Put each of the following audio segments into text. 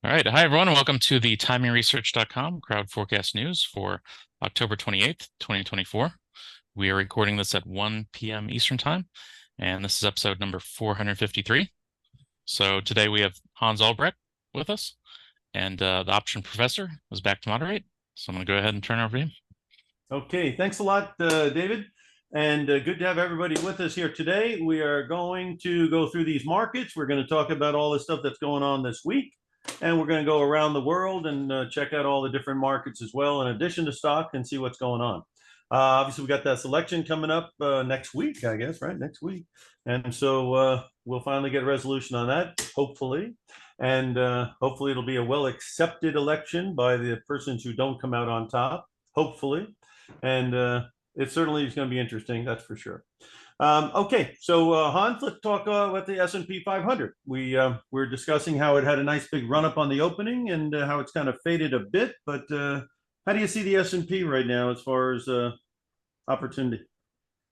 All right. Hi, everyone. Welcome to the TimingResearch.com crowd forecast news for October 28th, 2024. We are recording this at 1 p.m. Eastern Time, and this is episode number 453. So today we have Hans Albrecht with us, and the option professor is back to moderate. So I'm going to go ahead and turn it over to him. Okay, thanks a lot, David. And good to have everybody with us here today. We are going to go through these markets. We're going to talk about all the stuff that's going on this week. And we're going to go around the world and check out all the different markets as well, in addition to stock, and see what's going on. Obviously, we got that selection coming up next week, I guess, right? Next week. And so we'll finally get a resolution on that, hopefully. And hopefully it'll be a well-accepted election by the persons who don't come out on top, hopefully. And it certainly is going to be interesting, that's for sure. Okay, so Hans, let's talk about the S&P 500. We're discussing how it had a nice big run up on the opening and how it's kind of faded a bit. But how do you see the S&P right now as far as opportunity?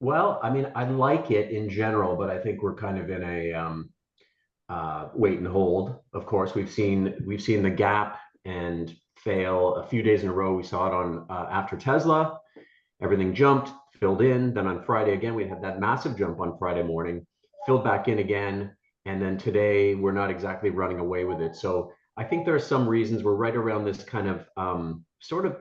Well, I mean, I like it in general, but I think we're kind of in a wait and hold. Of course, we've seen the gap and fail a few days in a row. We saw it on after Tesla. Everything jumped, filled in. Then on Friday again, we had that massive jump on Friday morning, filled back in again. And then today, we're not exactly running away with it. So I think there are some reasons we're right around this kind of sort of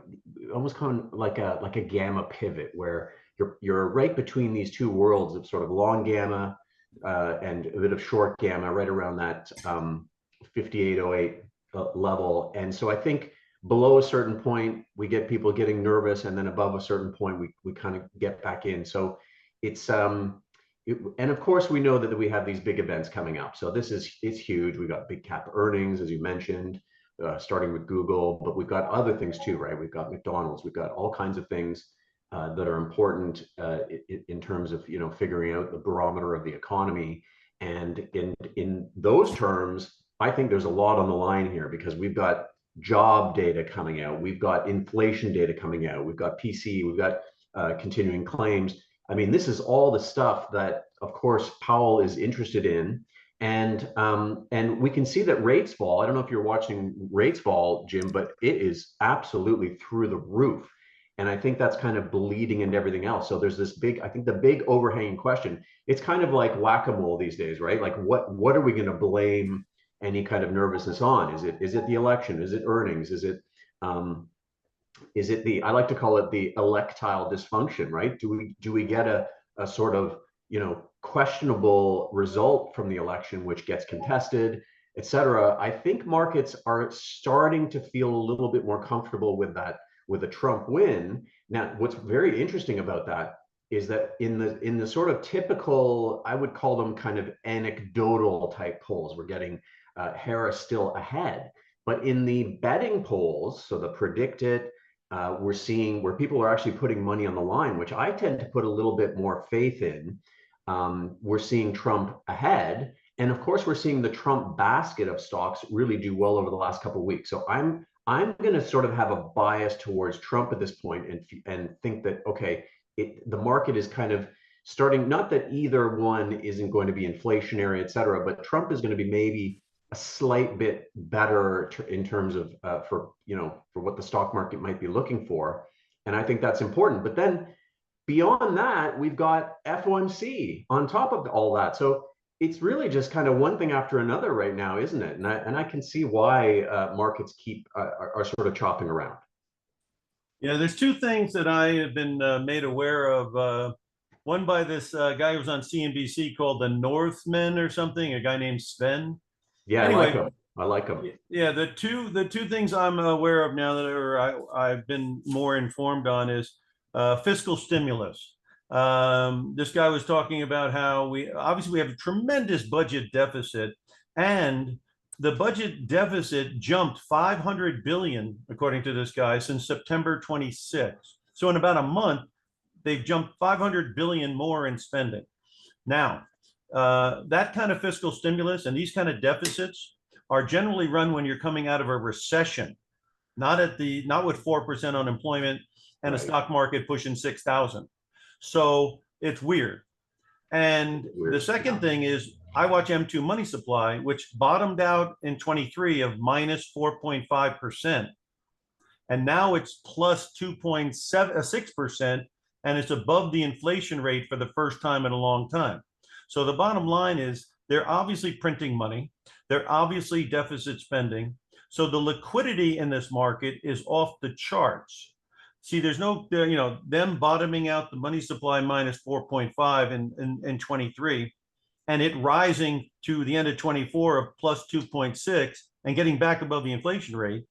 almost kind of like a gamma pivot where you're right between these two worlds of sort of long gamma and a bit of short gamma, right around that 5808 level. And so I think below a certain point, we get people getting nervous, and then above a certain point, we kind of get back in. So it's and of course we know that we have these big events coming up. So it's huge. We've got big cap earnings, as you mentioned, starting with Google, but we've got other things too, right? We've got McDonald's, we've got all kinds of things that are important in terms of figuring out the barometer of the economy. And in those terms, I think there's a lot on the line here because we've got job data coming out, we've got inflation data coming out, we've got PC, we've got continuing claims. I mean, this is all the stuff that, of course, Powell is interested in, and we can see that rates fall. I don't know if you're watching rates fall, Jim, but it is absolutely through the roof, and I think that's kind of bleeding into everything else. So there's this big, I think the big overhanging question. It's kind of like whack-a-mole these days, right? Like what are we going to blame any kind of nervousness on? Is it the election? Is it earnings? Is it the, I like to call it the electile dysfunction, right? Do we get a sort of questionable result from the election which gets contested, et cetera? I think markets are starting to feel a little bit more comfortable with that, with a Trump win. Now, what's very interesting about that is that in the sort of typical, I would call them kind of anecdotal type polls, we're getting Harris still ahead. But in the betting polls, so the predicted, we're seeing where people are actually putting money on the line, which I tend to put a little bit more faith in. We're seeing Trump ahead. And of course, we're seeing the Trump basket of stocks really do well over the last couple of weeks. So I'm going to sort of have a bias towards Trump at this point and think that, okay, the market is kind of starting, not that either one isn't going to be inflationary, et cetera, but Trump is going to be maybe a slight bit better in terms of for what the stock market might be looking for. And I think that's important. But then beyond that, we've got FOMC on top of all that. So it's really just kind of one thing after another right now, isn't it? And I can see why markets are sort of chopping around. Yeah, there's two things that I have been made aware of. One by this guy who was on CNBC called the Northman or something, a guy named Sven. Yeah, anyway, I like him. Yeah, the two things I'm aware of now that I've been more informed on is fiscal stimulus. This guy was talking about how we have a tremendous budget deficit, and the budget deficit jumped 500 billion, according to this guy, since September 26th. So in about a month, they've jumped 500 billion more in spending. Now, that kind of fiscal stimulus and these kind of deficits are generally run when you're coming out of a recession, not with 4% unemployment and a stock market pushing 6,000. So it's weird. And the second thing is, I watch M2 money supply, which bottomed out in 23 of minus 4.5%. And now it's plus 2.6%, and it's above the inflation rate for the first time in a long time. So the bottom line is they're obviously printing money. They're obviously deficit spending. So the liquidity in this market is off the charts. See, there's no, them bottoming out the money supply minus 4.5 in 23, and it rising to the end of 24 of plus 2.6 and getting back above the inflation rate.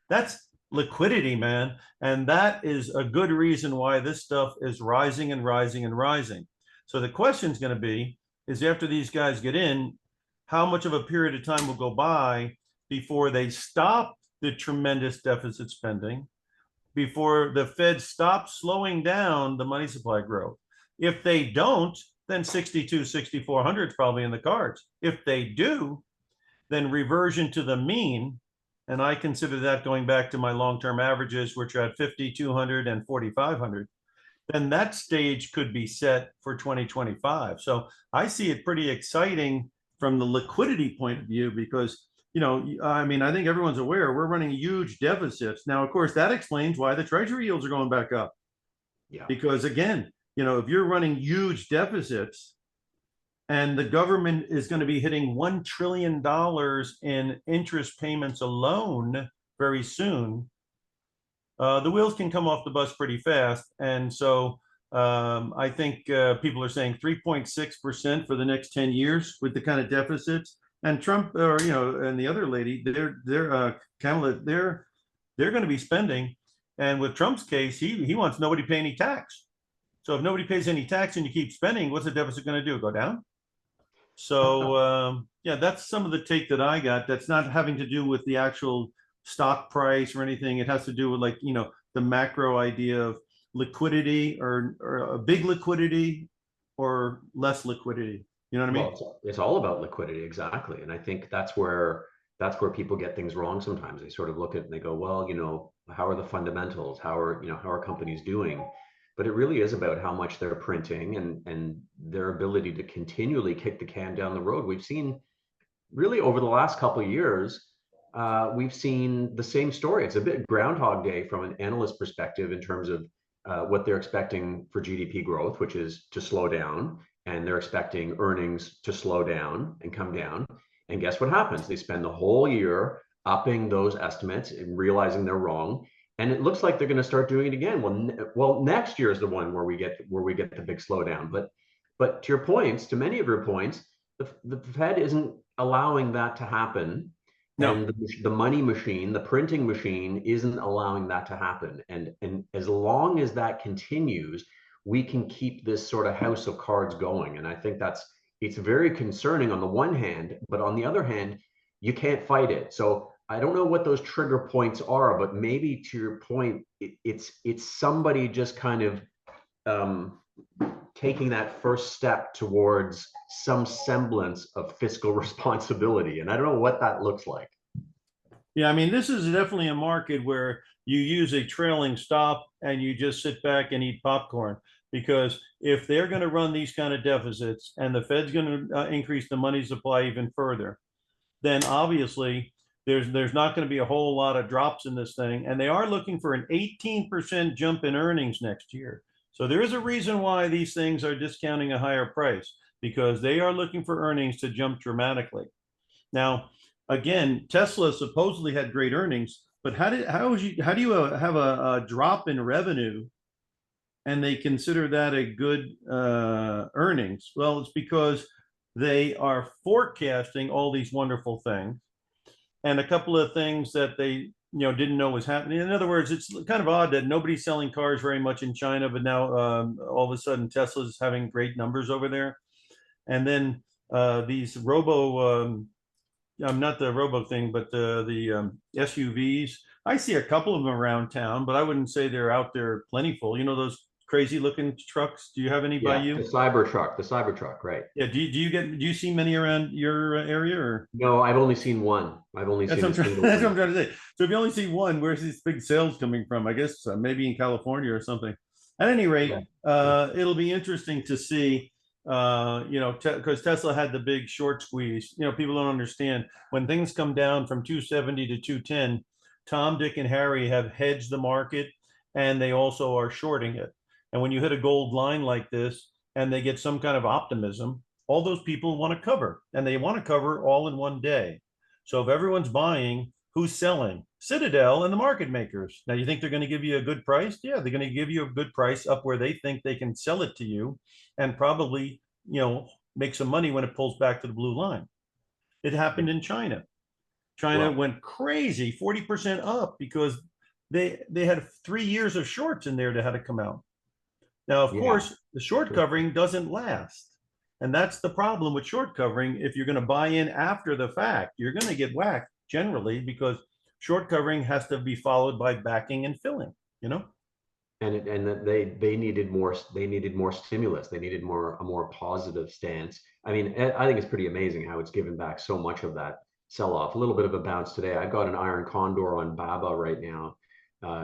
That's liquidity, man. And that is a good reason why this stuff is rising and rising and rising. So the question is going to be, is after these guys get in, how much of a period of time will go by before they stop the tremendous deficit spending, before the Fed stops slowing down the money supply growth? If they don't, then 62, 6,400 is probably in the cards. If they do, then reversion to the mean, and I consider that going back to my long-term averages, which are at 5,200 and 4,500, then that stage could be set for 2025. So I see it pretty exciting from the liquidity point of view because, I think everyone's aware we're running huge deficits. Now, of course, that explains why the treasury yields are going back up. Yeah. Because again, if you're running huge deficits and the government is going to be hitting $1 trillion in interest payments alone very soon, the wheels can come off the bus pretty fast. And so I think people are saying 3.6% for the next 10 years with the kind of deficits. And Trump, and the other lady, Kamala, they're going to be spending. And with Trump's case, he wants nobody to pay any tax. So if nobody pays any tax and you keep spending, what's the deficit going to do? Go down? So that's some of the take that I got. That's not having to do with the actual stock price or anything. It has to do with the macro idea of liquidity or a big liquidity or less liquidity. You know what I mean? Well, it's all about liquidity, exactly. And I think that's where people get things wrong sometimes. They sort of look at it and they go, well, how are the fundamentals? How are companies doing? But it really is about how much they're printing and their ability to continually kick the can down the road. We've seen really over the last couple of years, we've seen the same story. It's a bit Groundhog Day from an analyst perspective in terms of what they're expecting for GDP growth, which is to slow down, and they're expecting earnings to slow down and come down. And guess what happens? They spend the whole year upping those estimates and realizing they're wrong. And it looks like they're going to start doing it again. Well, next year is the one where we get the big slowdown. But to your points, to many of your points, the Fed isn't allowing that to happen. No. And the money machine, the printing machine, isn't allowing that to happen. And as long as that continues, we can keep this sort of house of cards going. And I think it's very concerning on the one hand, but on the other hand, you can't fight it. So I don't know what those trigger points are, but maybe to your point, it's somebody just kind of taking that first step towards some semblance of fiscal responsibility. And I don't know what that looks like. Yeah, this is definitely a market where you use a trailing stop and you just sit back and eat popcorn. Because if they're going to run these kind of deficits and the Fed's going to increase the money supply even further, then obviously there's not going to be a whole lot of drops in this thing. And they are looking for an 18% jump in earnings next year. So there is a reason why these things are discounting a higher price, because they are looking for earnings to jump dramatically. Now, again, Tesla supposedly had great earnings, but how do you have a drop in revenue and they consider that a good earnings? Well, it's because they are forecasting all these wonderful things, and a couple of things that they didn't know was happening. In other words, it's kind of odd that nobody's selling cars very much in China, but now all of a sudden Tesla's having great numbers over there. And then these not the robo thing, but the SUVs. I see a couple of them around town, but I wouldn't say they're out there plentiful. Those crazy looking trucks. Do you have any by you? The Cybertruck, right? Yeah. Do you see many around your area, or? No, I've only seen one. I've only seen. That's what I'm trying to say. So if you only see one, where's these big sales coming from? I guess maybe in California or something. At any rate, it'll be interesting to see because Tesla had the big short squeeze. People don't understand when things come down from 270 to 210, Tom, Dick, and Harry have hedged the market, and they also are shorting it. And when you hit a gold line like this and they get some kind of optimism, all those people want to cover, and they want to cover all in one day. So if everyone's buying, who's selling? Citadel and the market makers. Now, you think they're going to give you a good price? Yeah, they're going to give you a good price up where they think they can sell it to you, and probably, make some money when it pulls back to the blue line. It happened in China. China went crazy, 40% up, because they had 3 years of shorts in there that had to come out. Now, of course, the short covering doesn't last. And that's the problem with short covering. If you're going to buy in after the fact, you're going to get whacked generally, because short covering has to be followed by backing and filling, And they needed more stimulus. They needed a more positive stance. I mean, I think it's pretty amazing how it's given back so much of that sell-off. A little bit of a bounce today. I've got an iron condor on BABA right now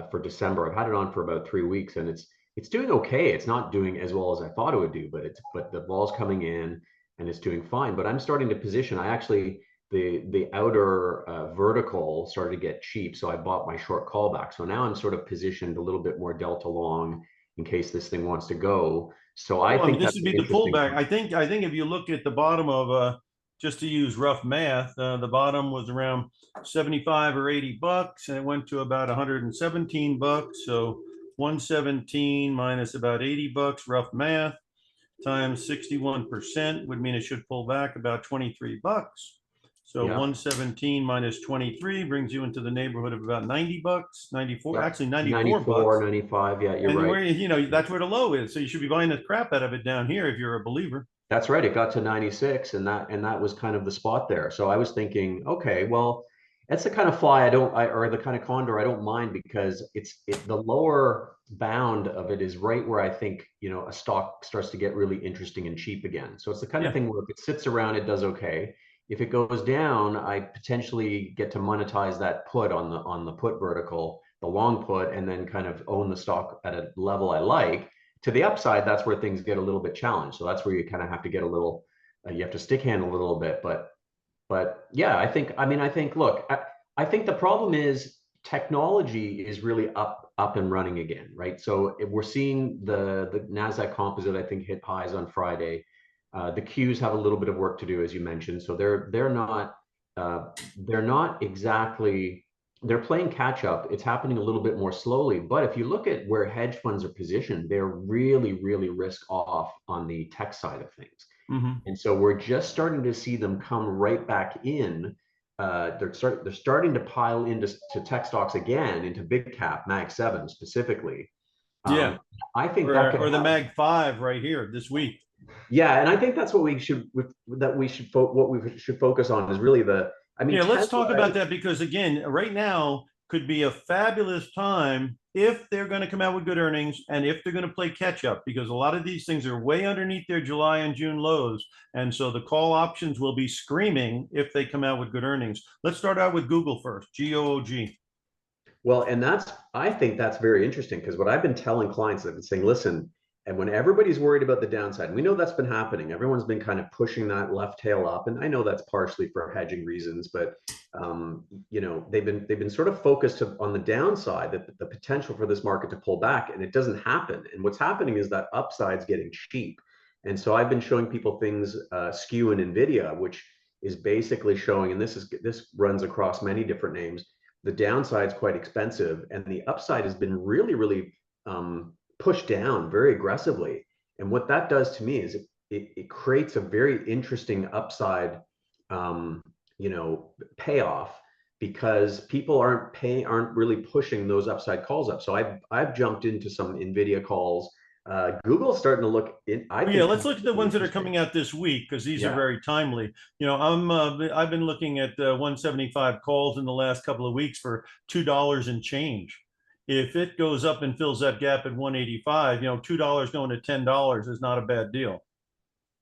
for December. I've had it on for about 3 weeks, and it's doing okay. It's not doing as well as I thought it would do, but the ball's coming in and it's doing fine. But I'm starting to position. I actually the outer vertical started to get cheap, so I bought my short callback. So now I'm sort of positioned a little bit more delta long in case this thing wants to go. So I think this would be the pullback. I think if you look at the bottom of just to use rough math, the bottom was around 75 or 80 bucks, and it went to about 117 bucks. So 117 minus about 80 bucks, rough math, times 61% would mean it should pull back about 23 bucks. So 117 minus 23 brings you into the neighborhood of about 90 bucks, 94, actually 94 bucks. 95, yeah, you're and right. That's where the low is. So you should be buying the crap out of it down here if you're a believer. That's right. It got to 96, and that was kind of the spot there. So I was thinking, okay, well, that's the kind of fly or the kind of condor I don't mind, because the lower bound of it is right where I think, a stock starts to get really interesting and cheap again. So it's the kind of thing where if it sits around, it does okay. If it goes down, I potentially get to monetize that put on the put vertical, the long put, and then kind of own the stock at a level I like. To the upside, that's where things get a little bit challenged. So that's where you kind of have to get a little, you have to stick handle a little bit. But yeah, I think look, I think the problem is technology is really up and running again, right? So we're seeing the NASDAQ composite, I think, hit highs on Friday. The Qs have a little bit of work to do, as you mentioned. So they're not exactly, they're playing catch up. It's happening a little bit more slowly. But if you look at where hedge funds are positioned, they're really, really risk off on the tech side of things. And so we're just starting to see them come right back in. They're starting to pile into tech stocks again, into big cap, Mag 7 specifically. I think or the Mag 5 right here this week. Yeah, and I think that's what we should focus on is really let's talk about that, because again, right now could be a fabulous time if they're going to come out with good earnings and if they're going to play catch up, because a lot of these things are way underneath their July and June lows. And so the call options will be screaming if they come out with good earnings. Let's start out with Google first, GOOG. Well, and I think that's very interesting, because what I've been telling clients, I've been saying, listen, and when everybody's worried about the downside, we know that's been happening. Everyone's been kind of pushing that left tail up, and I know that's partially for hedging reasons, but they've been sort of focused on the downside, that the potential for this market to pull back, and it doesn't happen. And what's happening is that upside's getting cheap. And so I've been showing people things, skew in NVIDIA, which is basically showing, and this runs across many different names, the downside's quite expensive, and the upside has been really, really pushed down very aggressively. And what that does to me is it creates a very interesting upside, payoff, because people aren't really pushing those upside calls up. So I've jumped into some NVIDIA calls. Google's starting to look in. Let's look at the ones that are coming out this week, because these are very timely. I've been looking at 175 calls in the last couple of weeks for $2 and change. If it goes up and fills that gap at 185, $2 going to $10 is not a bad deal.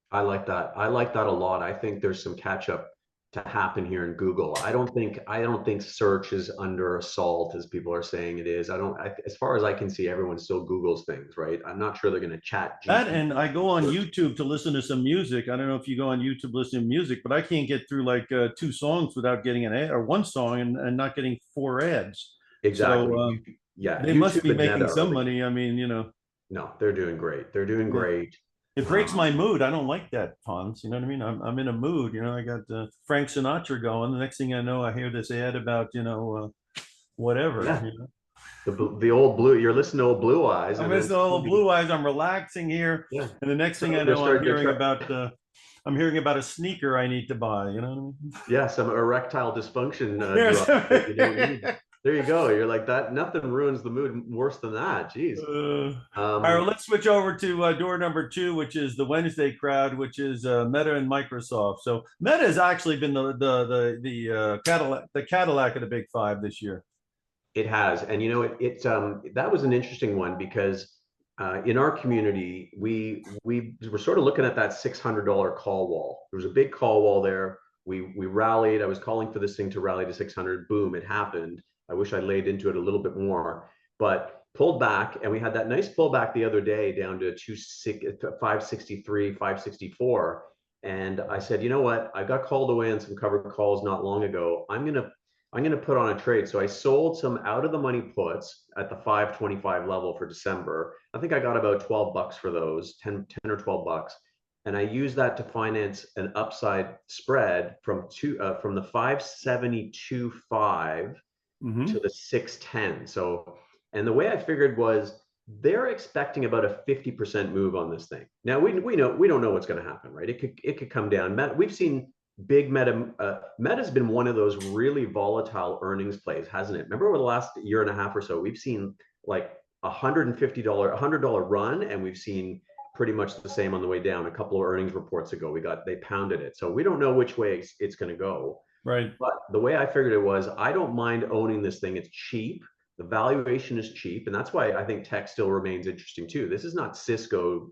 I like that. I like that a lot. I think there's some catch up to happen here in Google. I don't think search is under assault as people are saying it is. As far as I can see, everyone still Googles things, right? I'm not sure they're going to chat That, GPT. and I go on YouTube to listen to some music. I don't know if you go on YouTube listening to music, but I can't get through like two songs without getting an ad, or one song and not getting four ads. Exactly. So Yeah, they must YouTube be and Meta making are some the, money. I mean, you know, no, they're doing great. They're doing yeah. great. It breaks my mood. I don't like that, Hans. You know what I mean? I'm in a mood. You know, I got Frank Sinatra going. The next thing I know, I hear this ad about, you know, whatever. Yeah, You know? the old blue. You're listening to old Blue Eyes, I'm and then missing all the blue eyes. I'm relaxing here, yeah. and the next thing So I know, I'm hearing about a sneaker I need to buy. You know what yeah, some erectile dysfunction I drugs that you don't mean? need. There you go. You're like that. Nothing ruins the mood worse than that. Jeez. All right, well, let's switch over to door number two, which is the Wednesday crowd, which is Meta and Microsoft. So Meta has actually been the Cadillac of the Big Five this year. It has, and you know, that was an interesting one because in our community, we were sort of looking at that $600 call wall. There was a big call wall there. We rallied. I was calling for this thing to rally to 600. Boom, it happened. I wish I laid into it a little bit more, but pulled back, and we had that nice pullback the other day down to 563, 564. And I said, you know what? I got called away on some covered calls not long ago. I'm going to put on a trade. So I sold some out of the money puts at the 525 level for December. I think I got about 12 bucks for those, 10 or 12 bucks. And I used that to finance an upside spread from the 572.5 to the 610. So, and the way I figured was they're expecting about a 50% move on this thing. Now we don't know what's going to happen, right? It could come down. We've seen big Meta's been one of those really volatile earnings plays, hasn't it? Remember over the last year and a half or so, we've seen like $100 run, and we've seen pretty much the same on the way down. A couple of earnings reports ago, they pounded it. So we don't know which way it's going to go. Right. But the way I figured it was, I don't mind owning this thing. It's cheap. The valuation is cheap, and that's why I think tech still remains interesting too. This is not Cisco,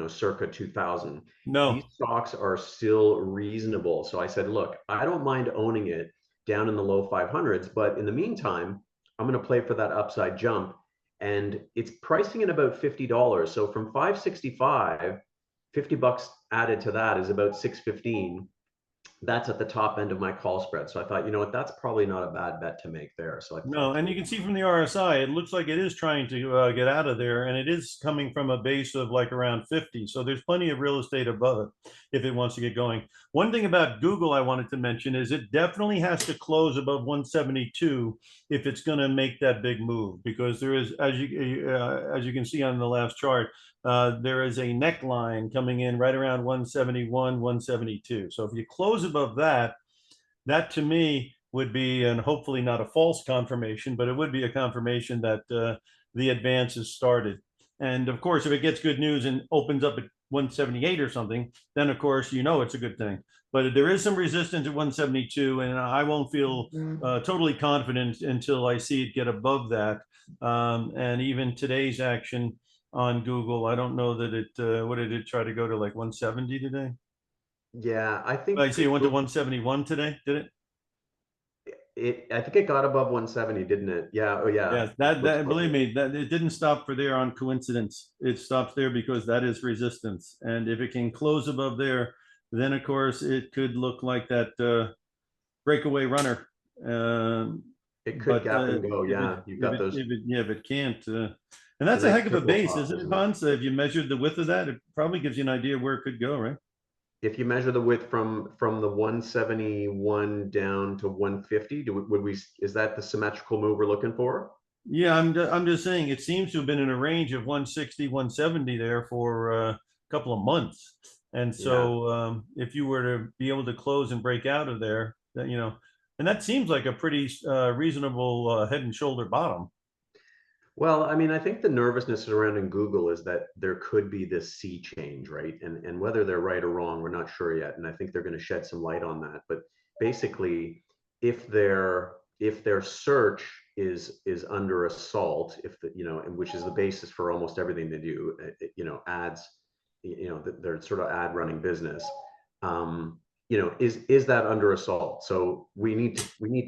circa 2000. No. These stocks are still reasonable. So I said, look, I don't mind owning it down in the low 500s, but in the meantime, I'm going to play for that upside jump. And it's pricing at about $50. So from 565, 50 bucks added to that is about 615. That's at the top end of my call spread. So I thought, you know what, that's probably not a bad bet to make there. So No, and you can see from the RSI, it looks like it is trying to get out of there, and it is coming from a base of like around 50. So there's plenty of real estate above it if it wants to get going. One thing about Google I wanted to mention is it definitely has to close above 172 if it's going to make that big move, because there is, as you can see on the last chart, there is a neckline coming in right around 171, 172. So if you close above that, that to me would be, and hopefully not a false confirmation, but it would be a confirmation that the advance has started. And of course, if it gets good news and opens up at 178 or something, then of course, you know, it's a good thing. But there is some resistance at 172, and I won't feel totally confident until I see it get above that. And even today's action on Google, I don't know that it, what did it try to go to, like 170 today? Yeah, I think I see it went to 171 today, did it? I think it got above 170, didn't it? Yeah. Oh, yeah. Yes, that believe me, that it didn't stop for there on coincidence. It stops there because that is resistance. And if it can close above there, then of course it could look like that breakaway runner. It could gap and go. Yeah, you've got those. If it can't, and that's a nice heck of a triple base, top, isn't it, isn't it? Hans? If you measured the width of that, it probably gives you an idea where it could go, right? If you measure the width from the 171 down to 150, is that the symmetrical move we're looking for? Yeah, I'm just saying it seems to have been in a range of 160, 170 there for a couple of months. And so if you were to be able to close and break out of there, then, you know, and that seems like a pretty reasonable head and shoulder bottom. Well, I mean, I think the nervousness surrounding Google is that there could be this sea change, right? And whether they're right or wrong, we're not sure yet. And I think they're going to shed some light on that. But basically, if their search is under assault, and which is the basis for almost everything they do, ads, they're sort of ad running business. is that under assault? So we need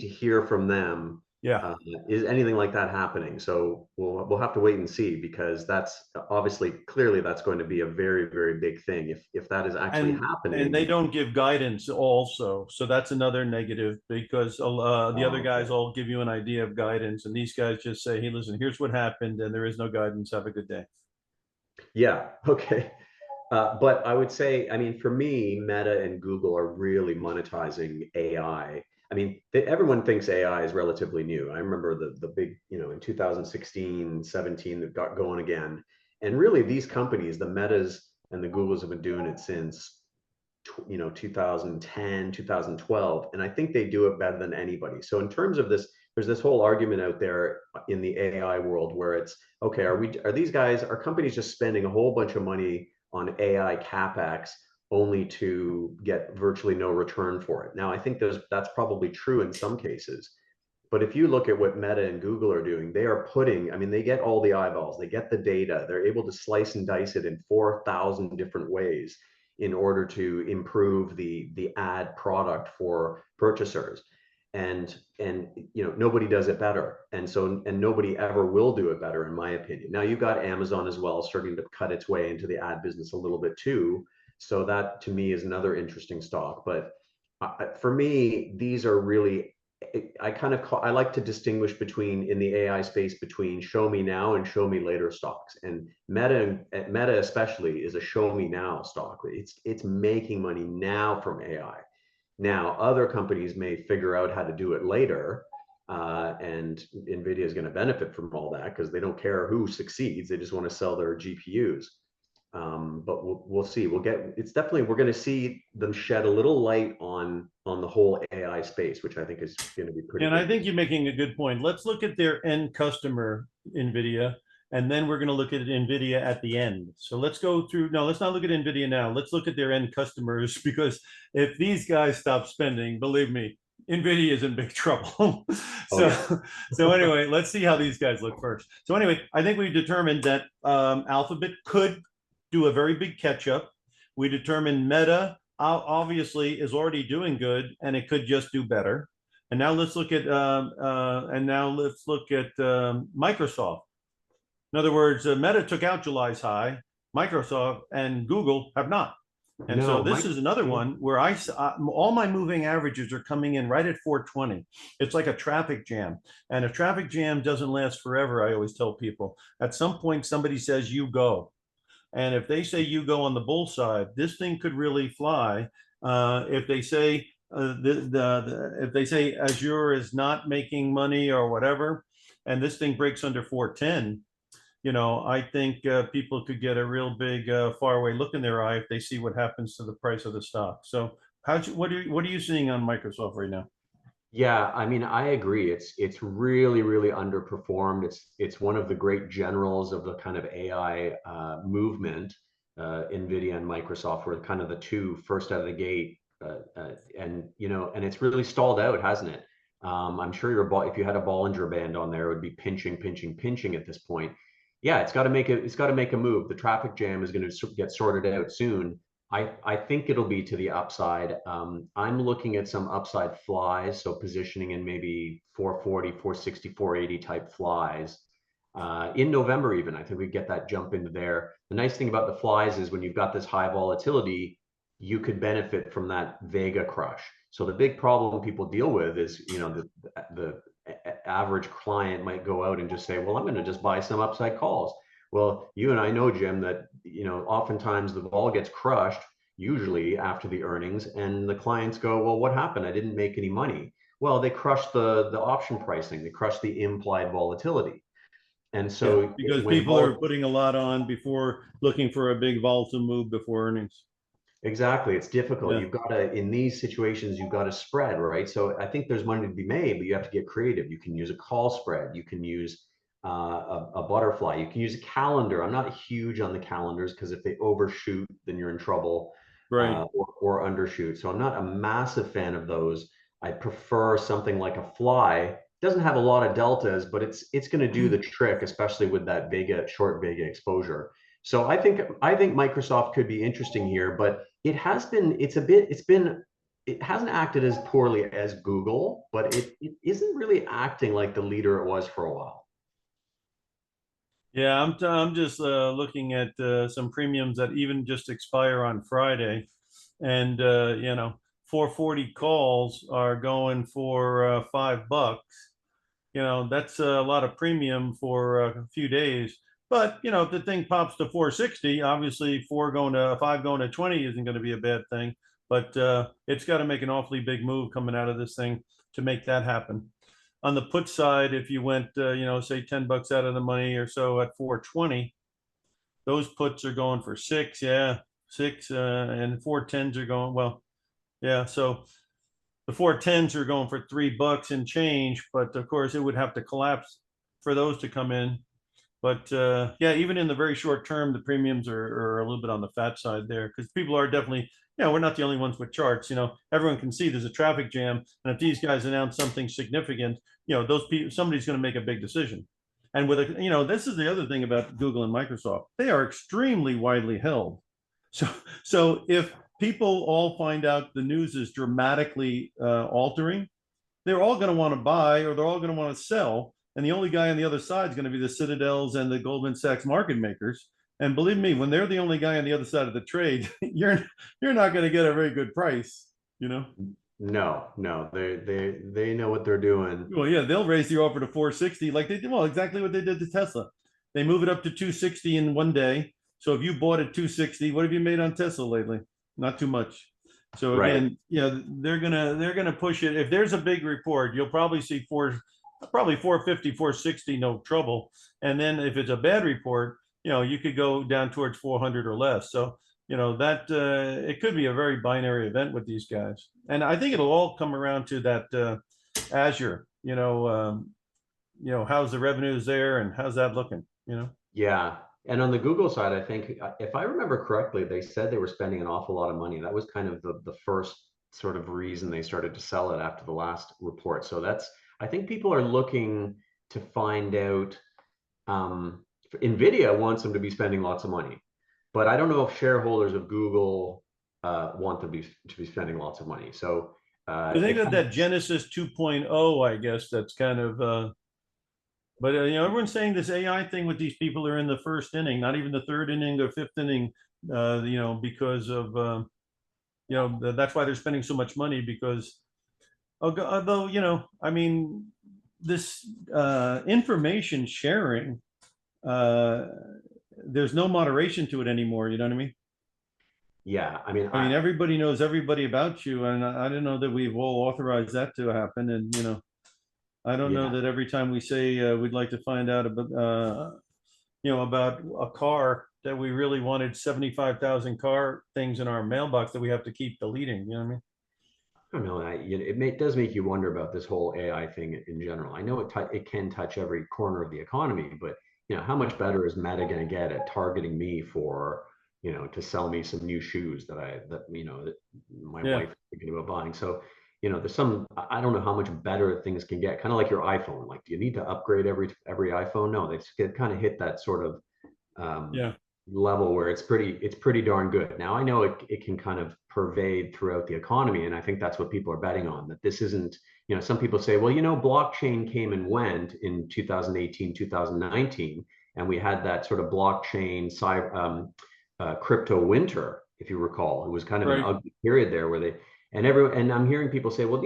to hear from them. Yeah. Is anything like that happening? So we'll have to wait and see, because that's obviously clearly that's going to be a very, very big thing if that is actually happening. And they don't give guidance also, so that's another negative, because the other guys all give you an idea of guidance, and these guys just say, hey, listen, here's what happened, and there is no guidance. Have a good day. Yeah. Okay. But I would say, I mean, for me, Meta and Google are really monetizing AI. I mean, everyone thinks AI is relatively new. I remember the big, in 2016, 17, that got going again. And really, these companies, the Metas and the Googles, have been doing it since 2010, 2012, and I think they do it better than anybody. So in terms of this, there's this whole argument out there in the AI world where it's, okay, are companies just spending a whole bunch of money on AI capex only to get virtually no return for it? Now, I think that's probably true in some cases. But if you look at what Meta and Google are doing, they are I mean, they get all the eyeballs, they get the data, they're able to slice and dice it in 4,000 different ways in order to improve the ad product for purchasers. And nobody does it better. And nobody ever will do it better, in my opinion. Now you've got Amazon as well starting to cut its way into the ad business a little bit too. So that to me is another interesting stock. But for me, these are really, I like to distinguish between, in the AI space, between show me now and show me later stocks. And Meta especially is a show me now stock. It's making money now from AI. Now other companies may figure out how to do it later, and Nvidia is going to benefit from all that because they don't care who succeeds. They just want to sell their GPUs. But we'll see. We're going to see them shed a little light on the whole AI space, which I think is going to be pretty. And I think you're making a good point. Let's look at their end customer, Nvidia, and then we're going to look at Nvidia at the end. So let's go through. No, let's not look at Nvidia now. Let's look at their end customers, because if these guys stop spending, believe me, Nvidia is in big trouble. So anyway, let's see how these guys look first. So anyway, I think we've determined that Alphabet could do a very big catch up. We determined Meta obviously is already doing good, and it could just do better. And now let's look at Microsoft. In other words, Meta took out July's high. Microsoft and Google have not. And so this is another one where all my moving averages are coming in right at 420. It's like a traffic jam. And a traffic jam doesn't last forever, I always tell people. At some point, somebody says, you go. And if they say you go on the bull side, this thing could really fly. If they say Azure is not making money or whatever, and this thing breaks under 410, I think people could get a real big faraway look in their eye if they see what happens to the price of the stock. So what are you seeing on Microsoft right now? Yeah, I mean, I agree. It's really, really underperformed. It's one of the great generals of the kind of AI movement. Nvidia and Microsoft were kind of the two first out of the gate, and it's really stalled out, hasn't it? I'm sure if you had a Bollinger Band on there, it would be pinching, pinching, pinching at this point. Yeah, it's got to make a move. The traffic jam is going to get sorted out soon. I think it'll be to the upside. I'm looking at some upside flies, so positioning in maybe 440, 460, 480 type flies. In November even, I think we get that jump into there. The nice thing about the flies is when you've got this high volatility, you could benefit from that Vega crush. So the big problem people deal with is, the average client might go out and just say, well, I'm going to just buy some upside calls. Well, you and I know, Jim, that oftentimes the vol gets crushed, usually after the earnings, and the clients go, well, what happened? I didn't make any money. Well, they crushed the option pricing, they crushed the implied volatility. And so because people are putting a lot on before looking for a big volatile move before earnings. Exactly. It's difficult. You've got to, in these situations, you've got to spread, right? So I think there's money to be made, but you have to get creative. You can use a call spread. You can use a butterfly. You can use a calendar. I'm not huge on the calendars because if they overshoot, then you're in trouble, right? Or undershoot. So I'm not a massive fan of those. I prefer something like a fly. It doesn't have a lot of deltas, but it's going to do the trick, especially with that short Vega exposure. So I think Microsoft could be interesting here, but it's been it hasn't acted as poorly as Google, but it isn't really acting like the leader it was for a while. Yeah, I'm just looking at some premiums that even just expire on Friday, and 440 calls are going for $5. That's a lot of premium for a few days. But if the thing pops to 460, obviously 5 going to 20 isn't going to be a bad thing. But it's got to make an awfully big move coming out of this thing to make that happen. On the put side, if you went, say $10 out of the money or so at 420, those puts are going for six, yeah, six, and 410s are going, well, yeah. So the 410s are going for $3 and change, but of course it would have to collapse for those to come in. But yeah, even in the very short term, the premiums are a little bit on the fat side there, because people are definitely, we're not the only ones with charts. Everyone can see there's a traffic jam, and if these guys announce something significant, those people, somebody's going to make a big decision. And with this is the other thing about Google and Microsoft, they are extremely widely held. So if people all find out the news is dramatically altering, they're all going to want to buy, or they're all going to want to sell. And the only guy on the other side is going to be the Citadels and the Goldman Sachs market makers. And believe me, when they're the only guy on the other side of the trade, you're not going to get a very good price. No, they know what they're doing. Well, yeah, they'll raise the offer to 460, like they did. Well, exactly what they did to Tesla. They move it up to 260 in one day. So if you bought at 260, what have you made on Tesla lately? Not too much. So again, right. they're gonna push it. If there's a big report, you'll probably see probably 450, 460, no trouble. And then if it's a bad report, you could go down towards 400 or less. So that it could be a very binary event with these guys. And I think it'll all come around to that Azure. How's the revenues there, and how's that looking? Yeah. And on the Google side, I think if I remember correctly, they said they were spending an awful lot of money. That was kind of the first sort of reason they started to sell it after the last report. So I think people are looking to find out. NVIDIA wants them to be spending lots of money, but I don't know if shareholders of Google want to be spending lots of money. So they got that Genesis 2.0, I guess that's kind of. But everyone's saying this AI thing with these people are in the first inning, not even the third inning or fifth inning. Because of that's why they're spending so much money, because although I mean, this information sharing, there's no moderation to it anymore. You know what I mean? Yeah, I mean, everybody knows everybody about you, and I don't know that we've all authorized that to happen. And I don't know that every time we say we'd like to find out about about a car, that we really wanted 75,000 car things in our mailbox that we have to keep deleting. You know what I mean? I don't know. It does make you wonder about this whole AI thing in general. I know it can touch every corner of the economy, but how much better is Meta going to get at targeting me for to sell me some new shoes that my wife is thinking about buying. So there's I don't know how much better things can get. Kind of like your iPhone. Like, do you need to upgrade every iPhone? No, they've kind of hit that sort of level where it's pretty darn good. Now I know it can kind of pervade throughout the economy, and I think that's what people are betting on, that this isn't, some people say, well, blockchain came and went in 2018, 2019, and we had that sort of blockchain crypto winter, if you recall. It was kind of an ugly period there where and I'm hearing people say, well,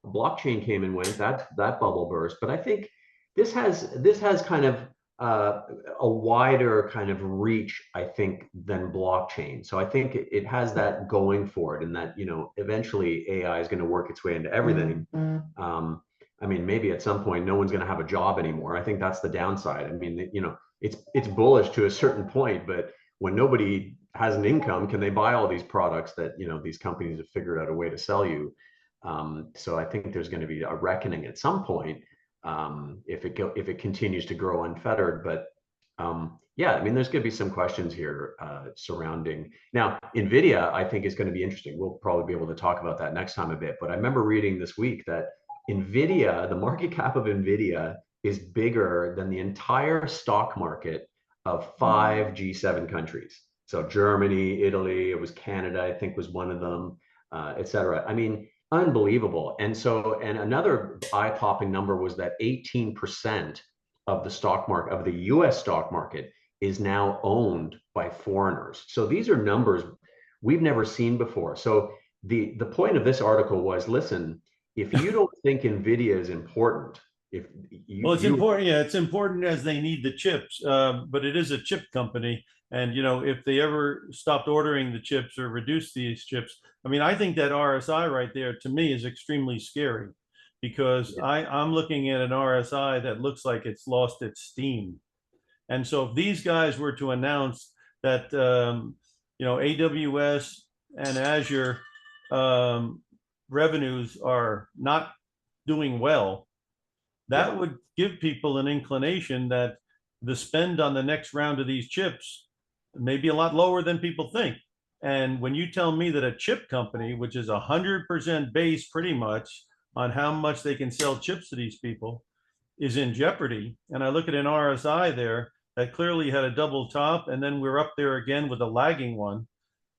blockchain came and went, that bubble burst. But I think this has kind of a wider kind of reach, I think, than blockchain. So I think it has that going for it, and that eventually AI is going to work its way into everything. I mean, maybe at some point no one's going to have a job anymore. I think that's the downside. I mean, it's bullish to a certain point, but when nobody has an income, can they buy all these products that these companies have figured out a way to sell you? So I think there's going to be a reckoning at some point, if it continues to grow unfettered. But yeah, I mean, there's going to be some questions here surrounding. Now, NVIDIA, I think, is going to be interesting. We'll probably be able to talk about that next time a bit. But I remember reading this week that NVIDIA, the market cap of NVIDIA, is bigger than the entire stock market of 5 G7 countries. So Germany, Italy, it was Canada, I think, was one of them. et cetera. I mean, unbelievable. And so, and another eye-popping number was that 18% of the stock market, of the US stock market, is now owned by foreigners. So these are numbers we've never seen before. So the point of this article was, listen, if you don't think NVIDIA is important, if you, well, it's important. Yeah, it's important as they need the chips, but it is a chip company. And, you know, if they ever stopped ordering the chips or reduced these chips, I mean, I think that RSI right there to me is extremely scary, because I'm looking at an RSI that looks like it's lost its steam. And so if these guys were to announce that, you know, AWS and Azure revenues are not doing well, that would give people an inclination that the spend on the next round of these chips may be a lot lower than people think. And when you tell me that a chip company, which is 100% based pretty much on how much they can sell chips to these people, is in jeopardy, and I look at an RSI there that clearly had a double top, and then we're up there again with a lagging one.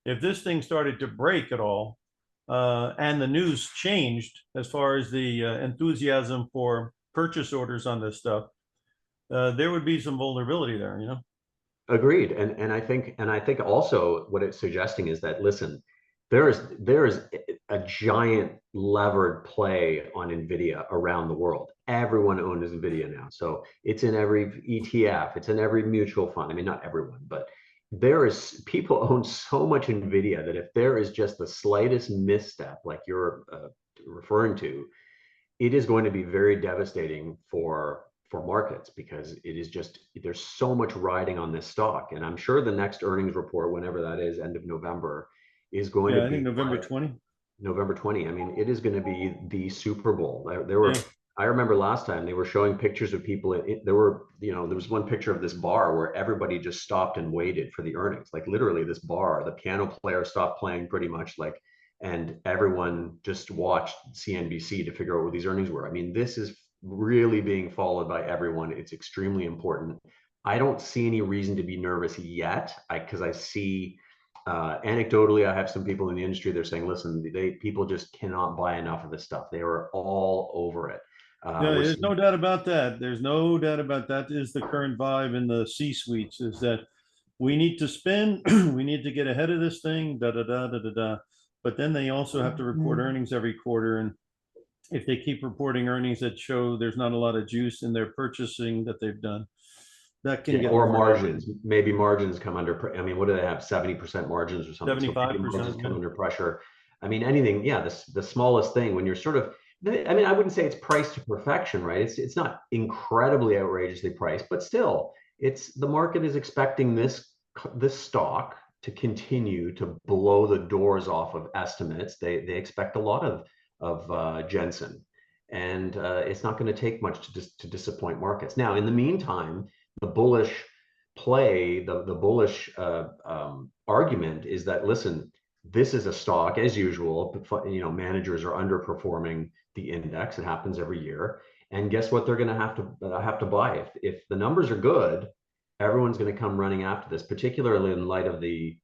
If this thing started to break at all, and the news changed as far as the enthusiasm for purchase orders on this stuff, there would be some vulnerability there, you know? Agreed. And I think also what it's suggesting is that, listen, there is a giant levered play on NVIDIA around the world. Everyone owns NVIDIA now. So it's in every ETF, it's in every mutual fund. I mean, not everyone, but people own so much NVIDIA that if there is just the slightest misstep, like you're referring to, it is going to be very devastating for markets, because it is just, there's so much riding on this stock. And I'm sure the next earnings report, whenever that is, end of November, is going to be, I think November 20. November 20. I mean, it is going to be the Super Bowl. There were, I remember last time they were showing pictures of people. There was one picture of this bar where everybody just stopped and waited for the earnings. Like literally this bar, the piano player stopped playing pretty much, like, and everyone just watched CNBC to figure out what these earnings were. I mean, this is really being followed by everyone. It's extremely important. I don't see any reason to be nervous yet, because I see, anecdotally, I have some people in the industry, they're saying, listen, people just cannot buy enough of this stuff. They are all over it. There's no doubt about that. There's no doubt about that. Is the current vibe in the C-suites, is that we need to spin, we need to get ahead of this thing, da da da da da da. But then they also have to report earnings every quarter, and if they keep reporting earnings that show there's not a lot of juice in their purchasing that they've done, that can get or margins. Maybe margins come under. I mean, what do they have? 70% margins or something? 75%. So margins come under pressure. I mean, anything. Yeah, the smallest thing when you're sort of. I mean, I wouldn't say it's priced to perfection, right? It's not incredibly outrageously priced, but still, the market is expecting this stock to continue to blow the doors off of estimates. They expect a lot of Jensen, and it's not going to take much to disappoint markets. Now, in the meantime, the bullish play, the bullish argument is that, listen, this is a stock, as usual, managers are underperforming the index. It happens every year, and guess what? They're going to have to buy. If the numbers are good, everyone's going to come running after this, particularly in light of the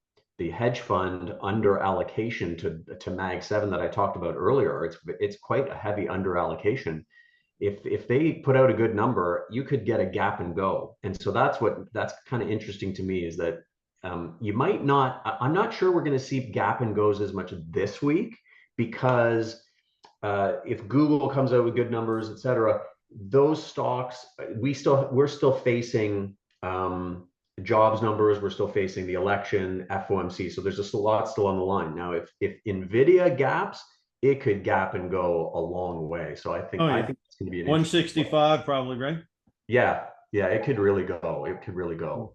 hedge fund under allocation to Mag 7 that I talked about earlier. It's quite a heavy under allocation. If they put out a good number, you could get a gap and go. And so that's kind of interesting to me, is that you might not. I'm not sure we're going to see gap and goes as much this week, because if Google comes out with good numbers, et cetera, those stocks, we're still facing jobs numbers, we're still facing the election, FOMC. So there's just a lot still on the line. Now, if NVIDIA gaps, it could gap and go a long way. So I think it's going to be an 165 probably, right? Yeah, it could really go. It could really go.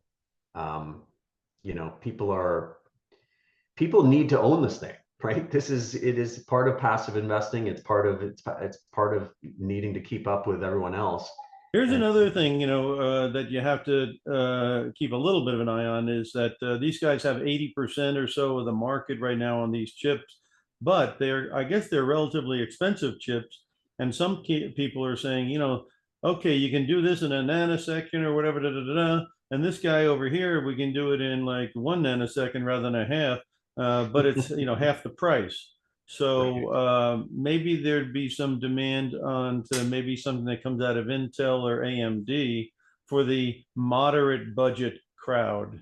People need to own this thing, right? It is part of passive investing. It's part of needing to keep up with everyone else. Here's another thing, that you have to keep a little bit of an eye on, is that these guys have 80% or so of the market right now on these chips, but I guess they're relatively expensive chips. And some people are saying, okay, you can do this in a nanosecond or whatever, da, da, da, da. And this guy over here, we can do it in like 1 nanosecond rather than a half, but it's half the price. So maybe there'd be some demand on to maybe something that comes out of Intel or AMD for the moderate budget crowd.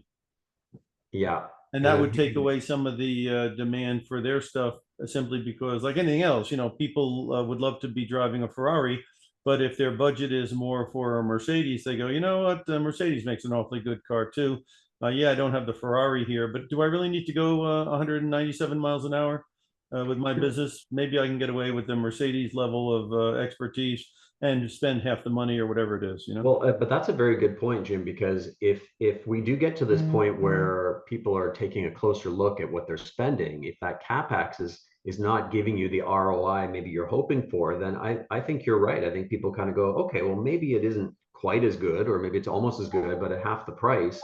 Yeah. And that would take away some of the demand for their stuff simply because, like anything else, people would love to be driving a Ferrari, but if their budget is more for a Mercedes, they go, you know what, Mercedes makes an awfully good car too. Yeah, I don't have the Ferrari here, but do I really need to go 197 miles an hour with my business? Maybe I can get away with the Mercedes level of expertise and spend half the money or whatever it is. Well, but that's a very good point, Jim, because if we do get to this point where people are taking a closer look at what they're spending, if that capex is not giving you the ROI maybe you're hoping for, then I think you're right. I think people kind of go, okay, well, maybe it isn't quite as good, or maybe it's almost as good, but at half the price.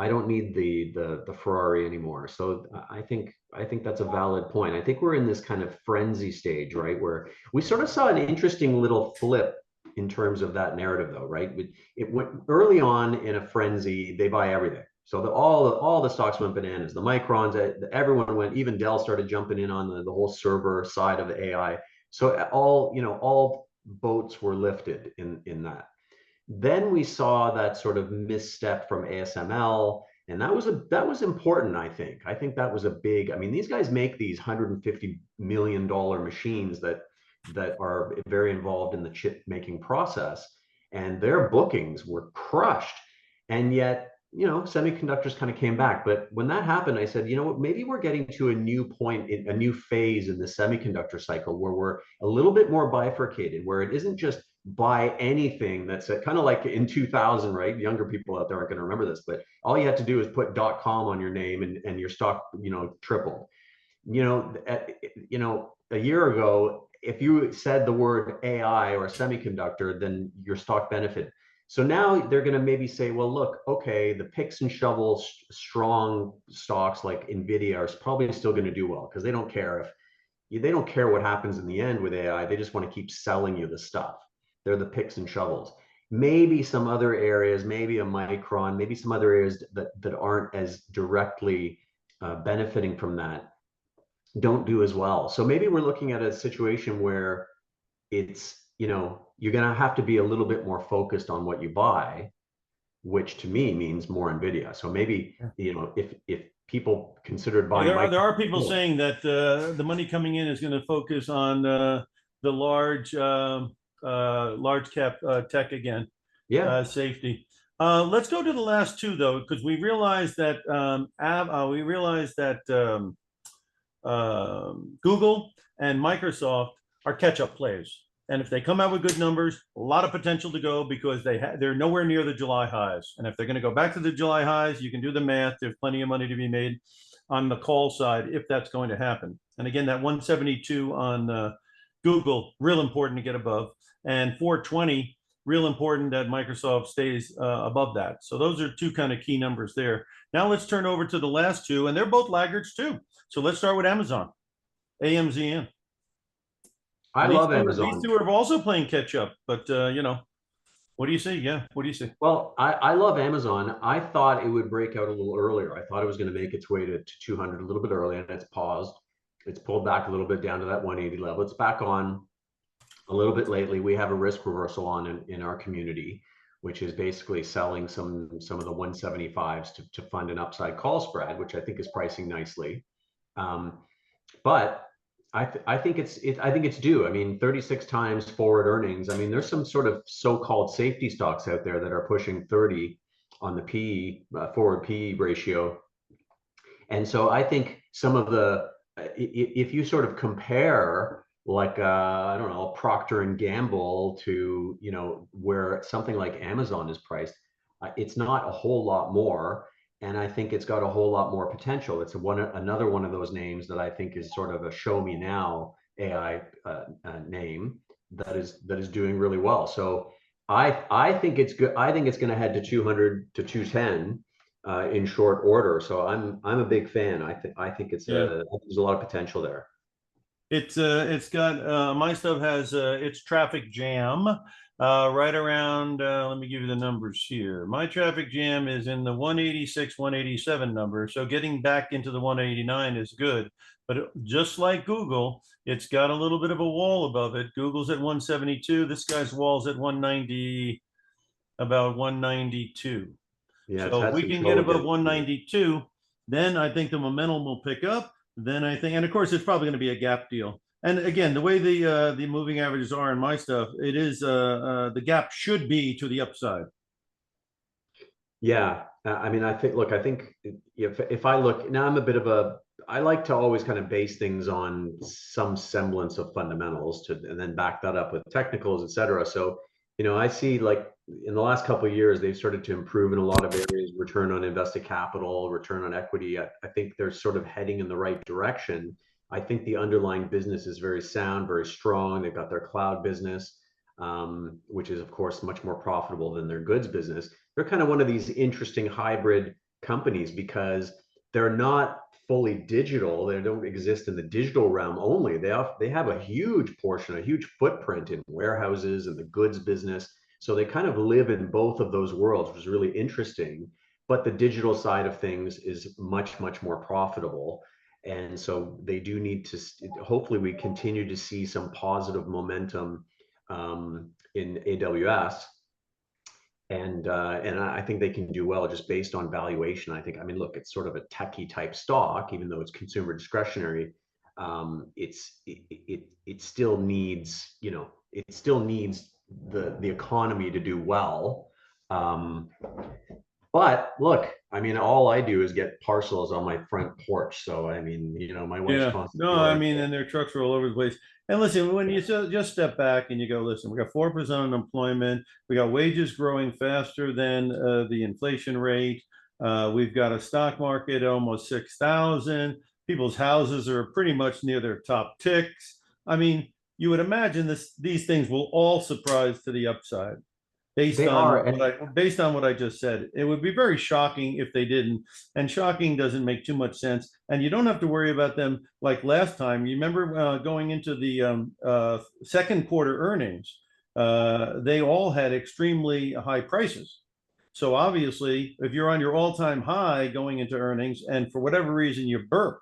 I don't need the Ferrari anymore. So I think that's a valid point. I think we're in this kind of frenzy stage, right, where we sort of saw an interesting little flip in terms of that narrative, though, right? It went early on in a frenzy. They buy everything, so all the stocks went bananas. The microns, everyone went. Even Dell started jumping in on the whole server side of the AI. So all boats were lifted in that. Then we saw that sort of misstep from ASML, and that was important. I think that was a big. I mean, these guys make these $150 million machines that are very involved in the chip making process, and their bookings were crushed. And yet, semiconductors kind of came back. But when that happened, I said, you know what, maybe we're getting to a new point, a new phase in the semiconductor cycle where we're a little bit more bifurcated, where it isn't just buy anything that's kind of like in 2000, right? Younger people out there aren't going to remember this, but all you had to do is put .com on your name and your stock, tripled. A year ago, if you said the word AI or semiconductor, then your stock benefited. So now they're going to maybe say, well, look, okay, the picks and shovels strong stocks like Nvidia are probably still going to do well because they don't care what happens in the end with AI. They just want to keep selling you the stuff. They're the picks and shovels. Maybe some other areas, maybe a Micron, maybe some other areas that aren't as directly benefiting from that don't do as well. So maybe we're looking at a situation where it's, you're going to have to be a little bit more focused on what you buy, which to me means more Nvidia. So maybe, if people considered buying, there are people saying that the money coming in is going to focus on the large cap tech again. Yeah. Safety. Let's go to the last two though, because we realized that Google and Microsoft are catch-up plays. And if they come out with good numbers, a lot of potential to go because they're nowhere near the July highs. And if they're going to go back to the July highs, you can do the math. There's plenty of money to be made on the call side if that's going to happen. And again, that 172 on Google, real important to get above. And 420, real important that Microsoft stays above that. So those are two kind of key numbers there. Now let's turn over to the last two, and they're both laggards too. So let's start with Amazon, AMZN. I love Amazon. These two are also playing catch up, but what do you see? Yeah, what do you see? Well, I love Amazon. I thought it would break out a little earlier. I thought it was going to make its way to 200 a little bit early, and it's paused. It's pulled back a little bit down to that 180 level. It's back on a little bit lately. We have a risk reversal on in our community, which is basically selling some of the 175s to fund an upside call spread, which I think is pricing nicely. But I think it's due. I mean, 36 times forward earnings. I mean, there's some sort of so-called safety stocks out there that are pushing 30 on the PE forward PE ratio. And so I think some of the, if you sort of compare like I don't know, Procter and Gamble to where something like Amazon is priced, it's not a whole lot more. And I think it's got a whole lot more potential. It's another one of those names that I think is sort of a show me now AI name that is doing really well. So I think it's good. I think it's going to head to 200 to 210 in short order. So I'm a big fan. I think there's a lot of potential there. It's got my stuff has its traffic jam right around. Let me give you the numbers here. My traffic jam is in the 186, 187 number. So getting back into the 189 is good. But just like Google, it's got a little bit of a wall above it. Google's at 172. This guy's wall's at 190, about 192. Yeah, it's So if had we some can get trouble above getting. 192, then I think the momentum will pick up. Then I think, and of course, it's probably going to be a gap deal. And again, the way the moving averages are in my stuff, it is the gap should be to the upside. Yeah, I mean, I think if I look now, I like to always kind of base things on some semblance of fundamentals and then back that up with technicals, et cetera. So, I see like in the last couple of years, they've started to improve in a lot of areas, return on invested capital, return on equity. I think they're sort of heading in the right direction. I think the underlying business is very sound, very strong. They've got their cloud business, which is of course much more profitable than their goods business. They're kind of one of these interesting hybrid companies because they're not fully digital. They don't exist in the digital realm only. They have a huge portion, a huge footprint in warehouses and the goods business. So they kind of live in both of those worlds, which is really interesting. But the digital side of things is much, much more profitable. And so they do need to, hopefully we continue to see some positive momentum in AWS, and I think they can do well just based on valuation. I mean, look, it's sort of a techie type stock, even though it's consumer discretionary. It still needs, it still needs the economy to do well. But look, I mean, all I do is get parcels on my front porch. So I mean, my wife's Yeah, no, constantly I like, mean, and their trucks are all over the place. And listen, when you just step back and you go, listen, we got 4% unemployment, we got wages growing faster than the inflation rate. We've got a stock market at almost 6,000. People's houses are pretty much near their top ticks. I mean, you would imagine these things will all surprise to the upside they are, and based on what I just said. It would be very shocking if they didn't, and shocking doesn't make too much sense. And you don't have to worry about them like last time. You remember going into the second quarter earnings, they all had extremely high prices. So obviously, if you're on your all-time high going into earnings, and for whatever reason you burp,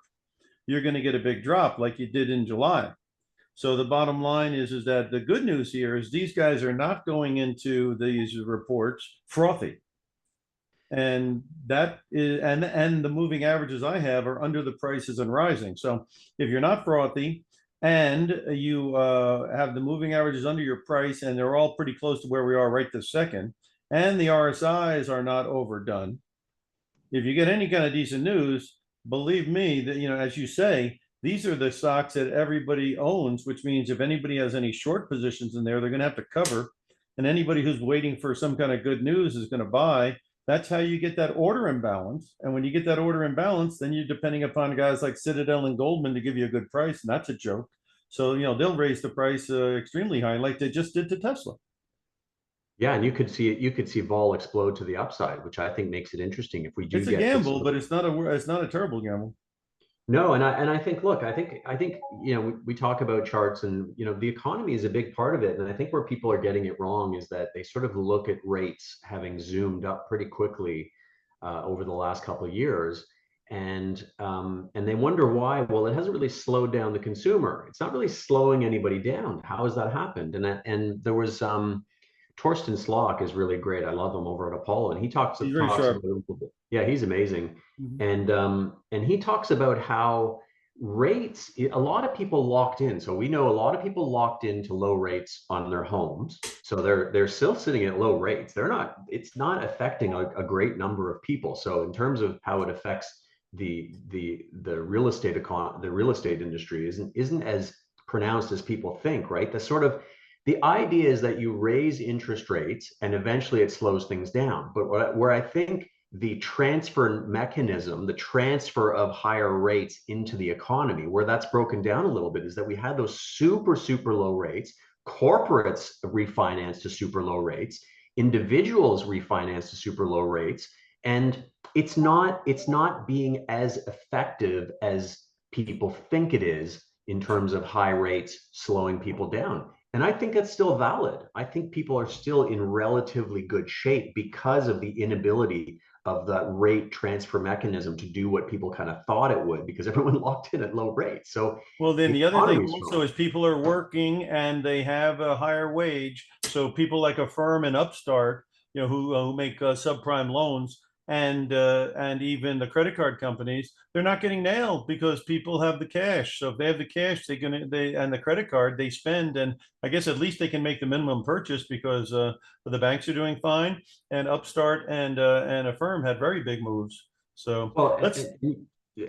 you're going to get a big drop like you did in July. So the bottom line is that the good news here is these guys are not going into these reports frothy. And that is, and the moving averages I have are under the prices and rising. So if you're not frothy and you have the moving averages under your price and they're all pretty close to where we are right this second, and the RSIs are not overdone, if you get any kind of decent news, believe me that, as you say, these are the stocks that everybody owns, which means if anybody has any short positions in there, they're going to have to cover. And anybody who's waiting for some kind of good news is going to buy. That's how you get that order imbalance. And when you get that order imbalance, then you're depending upon guys like Citadel and Goldman to give you a good price. And that's a joke. So, they'll raise the price extremely high, like they just did to Tesla. yeah, and you could see vol explode to the upside, which I think makes it interesting if we do It's a get to gamble, sort of. but it's not a terrible gamble. No, and I think, look, I think we talk about charts, and the economy is a big part of it, and I think where people are getting it wrong is that they sort of look at rates having zoomed up pretty quickly over the last couple of years, and they wonder why. Well, it hasn't really slowed down the consumer. It's not really slowing anybody down. How has that happened? And there was Torsten Slok is really great. I love him over at Apollo, and he He's very talks sharp. about, yeah, he's amazing. Mhm. And he talks about how rates, a lot of people locked in. So we know a lot of people locked into low rates on their homes. So they're still sitting at low rates. It's not affecting a great number of people. So in terms of how it affects the real estate the real estate industry isn't as pronounced as people think, right? The idea is that you raise interest rates and eventually it slows things down. But where I think the transfer mechanism, the transfer of higher rates into the economy, where that's broken down a little bit, is that we had those super, super low rates, corporates refinance to super low rates, individuals refinance to super low rates, and it's not being as effective as people think it is in terms of high rates slowing people down. And I think that's still valid. I think people are still in relatively good shape because of the inability of the rate transfer mechanism to do what people kind of thought it would, because everyone locked in at low rates. So Well, then the the other thing economy's also strong. is people are working and they have a higher wage. So people like Affirm and Upstart, who make subprime loans, and even the credit card companies, they're not getting nailed because people have the cash. So if they have the cash, and the credit card they spend, and I guess at least they can make the minimum purchase because the banks are doing fine, and Upstart and Affirm had very big moves. So Well, let's.